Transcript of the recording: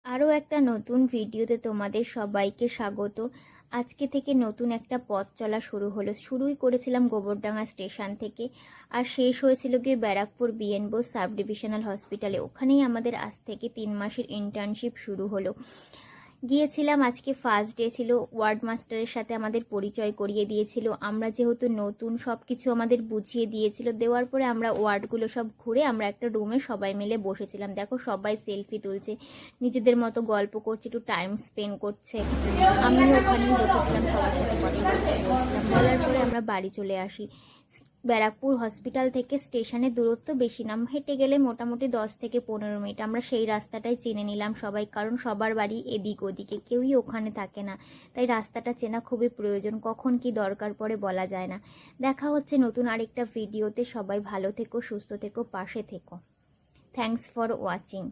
আরও একটা নতুন ভিডিওতে তোমাদের সবাইকে স্বাগত। আজকে থেকে নতুন একটা পথ চলা শুরু হলো। শুরুই করেছিলাম গোবরডাঙ্গা স্টেশন থেকে, আর শেষ হয়েছিল গিয়ে Barrackpore BN Bose sub divisional হসপিটালে। ওখানেই আমাদের আজ থেকে 3 মাসের ইন্টার্নশিপ শুরু হলো। গিয়েছিলাম, আজকে ফার্স্ট ডে ছিল। ওয়ার্ড মাস্টারের সাথে আমাদের পরিচয় করিয়ে দিয়েছিল। আমরা যেহেতু নতুন, সব কিছু আমাদের বুঝিয়ে দিয়েছিল। দেওয়ার পরে আমরা ওয়ার্ডগুলো সব ঘুরে আমরা একটা রুমে সবাই মিলে বসেছিলাম। দেখো সবাই সেলফি তুলছে, নিজেদের মতো গল্প করছে, একটু টাইম স্পেন্ড করছে। আমিও ওখানেই বসেছিলাম, সবার সাথে কথাবার্তা বলছিলাম। বলার পরে আমরা বাড়ি চলে আসি। ব্যারাকপুর হসপিটাল থেকে স্টেশনের দূরত্ব বেশি না, হেঁটে গেলে মোটামুটি 10 থেকে 15 মিনিট। আমরা সেই রাস্তাটাই চিনে নিলাম সবাই, কারণ সবার বাড়ি এদিক ওদিকে, কেউই ওখানে থাকে না। তাই রাস্তাটা চেনা খুবই প্রয়োজন, কখন কি দরকার পড়ে বলা যায় না। দেখা হচ্ছে নতুন আরেকটা ভিডিওতে। সবাই ভালো থেকো, সুস্থ থেকো, পাশে থেকো। Thanks for watching.